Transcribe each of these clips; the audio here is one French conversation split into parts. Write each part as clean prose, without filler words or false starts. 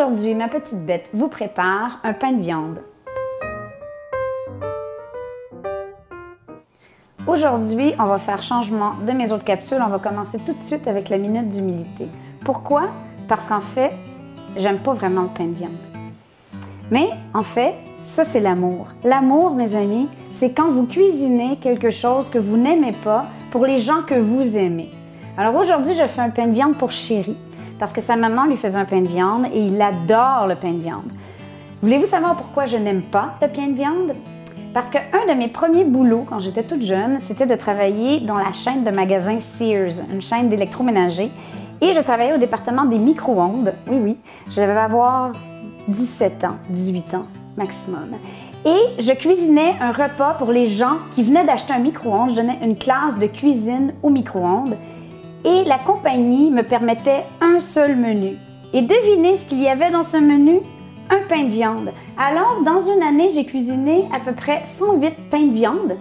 Aujourd'hui, ma petite bête vous prépare un pain de viande. Aujourd'hui, on va faire changement de mes autres capsules. On va commencer tout de suite avec la minute d'humilité. Pourquoi? Parce qu'en fait, j'aime pas vraiment le pain de viande. Mais en fait, ça c'est l'amour. L'amour, mes amis, c'est quand vous cuisinez quelque chose que vous n'aimez pas pour les gens que vous aimez. Alors aujourd'hui, je fais un pain de viande pour Chéri parce que sa maman lui faisait un pain de viande et il adore le pain de viande. Voulez-vous savoir pourquoi je n'aime pas le pain de viande? Parce qu'un de mes premiers boulots quand j'étais toute jeune, c'était de travailler dans la chaîne de magasins Sears, une chaîne d'électroménager. Et je travaillais au département des micro-ondes. Oui, je devais avoir 17 ans, 18 ans maximum. Et je cuisinais un repas pour les gens qui venaient d'acheter un micro-ondes. Je donnais une classe de cuisine au micro-ondes. Et la compagnie me permettait un seul menu. Et devinez ce qu'il y avait dans ce menu? Un pain de viande. Alors, dans une année, j'ai cuisiné à peu près 108 pains de viande.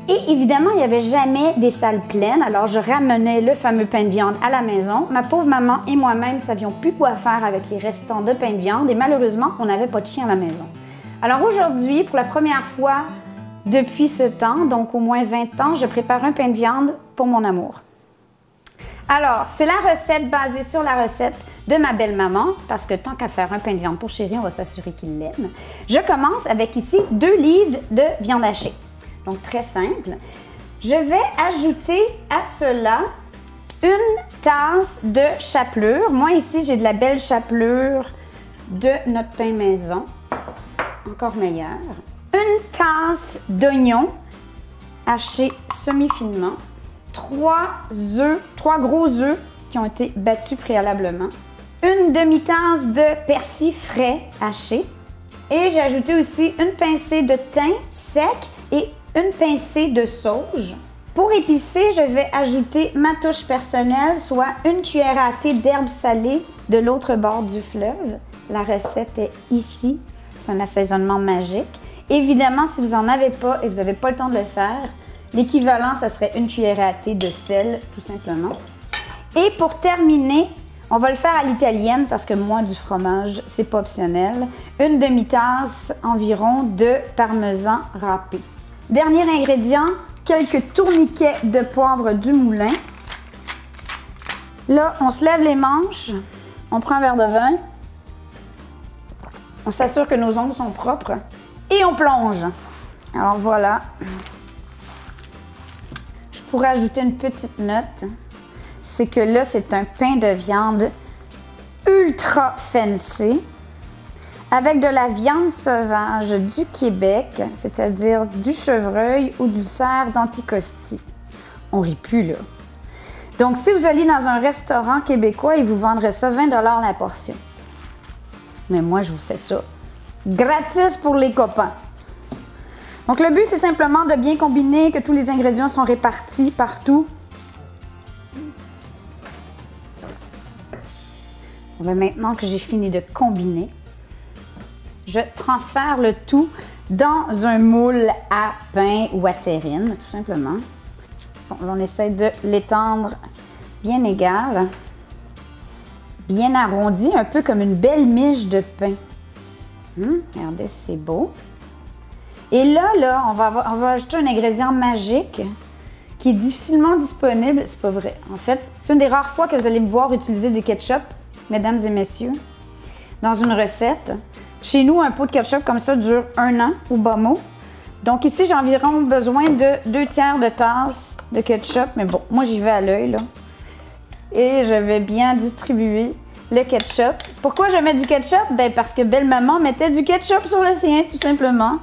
Et évidemment, il n'y avait jamais des salles pleines, alors je ramenais le fameux pain de viande à la maison. Ma pauvre maman et moi-même ne savions plus quoi faire avec les restants de pain de viande et malheureusement, on n'avait pas de chien à la maison. Alors aujourd'hui, pour la première fois depuis ce temps, donc au moins 20 ans, je prépare un pain de viande pour mon amour. Alors, c'est la recette basée sur la recette de ma belle-maman, parce que tant qu'à faire un pain de viande pour Chéri, on va s'assurer qu'il l'aime. Je commence avec ici 2 livres de viande hachée. Donc, très simple. Je vais ajouter à cela une tasse de chapelure. Moi, ici, j'ai de la belle chapelure de notre pain maison. Encore meilleur. Une tasse d'oignons hachés semi-finement. 3 gros œufs qui ont été battus préalablement. Une demi-tasse de persil frais haché. Et j'ai ajouté aussi une pincée de thym sec et une pincée de sauge. Pour épicer, je vais ajouter ma touche personnelle, soit une cuillère à thé d'herbes salées de l'autre bord du fleuve. La recette est ici. C'est un assaisonnement magique. Évidemment, si vous n'en avez pas et vous n'avez pas le temps de le faire, l'équivalent, ça serait une cuillère à thé de sel, tout simplement. Et pour terminer, on va le faire à l'italienne parce que moi, du fromage, c'est pas optionnel. Une demi-tasse environ de parmesan râpé. Dernier ingrédient, quelques tourniquets de poivre du moulin. Là, on se lève les manches, on prend un verre de vin, on s'assure que nos ongles sont propres et on plonge. Alors voilà. Je pourrais ajouter une petite note. C'est que là, c'est un pain de viande ultra fancy avec de la viande sauvage du Québec, c'est-à-dire du chevreuil ou du cerf d'Anticosti. On rit plus, là. Donc, si vous alliez dans un restaurant québécois, ils vous vendraient ça 20 $ la portion. Mais moi, je vous fais ça gratis pour les copains. Donc, le but, c'est simplement de bien combiner, que tous les ingrédients sont répartis partout. Maintenant que j'ai fini de combiner, je transfère le tout dans un moule à pain ou à terrine, tout simplement. Bon, là, on essaie de l'étendre bien égal, bien arrondi, un peu comme une belle miche de pain. Regardez, c'est beau. Et là, on va ajouter un ingrédient magique qui est difficilement disponible. C'est pas vrai. En fait, c'est une des rares fois que vous allez me voir utiliser du ketchup, mesdames et messieurs, dans une recette. Chez nous, un pot de ketchup comme ça dure 1 an au bas mot. Donc ici, j'ai environ besoin de 2/3 de tasse de ketchup. Mais bon, moi, j'y vais à l'œil, là. Et je vais bien distribuer le ketchup. Pourquoi je mets du ketchup? Bien, parce que belle-maman mettait du ketchup sur le sien, tout simplement.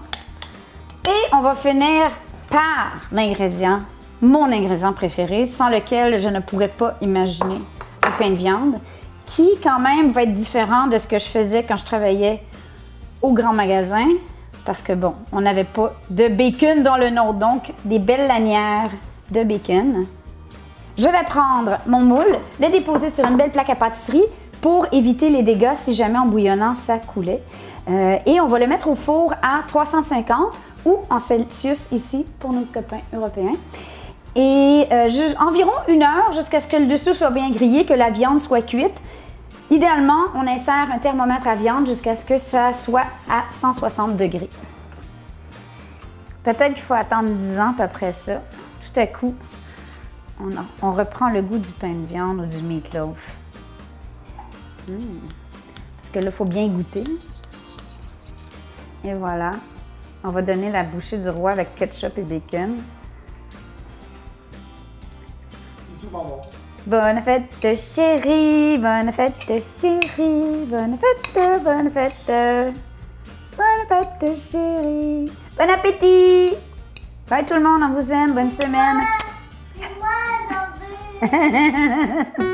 Et on va finir par l'ingrédient, mon ingrédient préféré, sans lequel je ne pourrais pas imaginer un pain de viande, qui quand même va être différent de ce que je faisais quand je travaillais au grand magasin, parce que bon, on n'avait pas de bacon dans le nôtre, donc des belles lanières de bacon. Je vais prendre mon moule, le déposer sur une belle plaque à pâtisserie pour éviter les dégâts si jamais en bouillonnant ça coulait. Et on va le mettre au four à 350 ou en Celsius ici pour nos copains européens. Et environ 1 heure jusqu'à ce que le dessus soit bien grillé, que la viande soit cuite. Idéalement, on insère un thermomètre à viande jusqu'à ce que ça soit à 160 degrés. Peut-être qu'il faut attendre 10 ans, puis après ça, tout à coup, on reprend le goût du pain de viande ou du meatloaf. Parce que là, il faut bien goûter. Et voilà. On va donner la bouchée du roi avec ketchup et bacon. Bonne fête, chérie! Bonne fête, chérie! Bonne fête, bonne fête! Bonne fête, chérie! Bon appétit! Bye tout le monde, on vous aime, bonne semaine! Moi, j'en veux.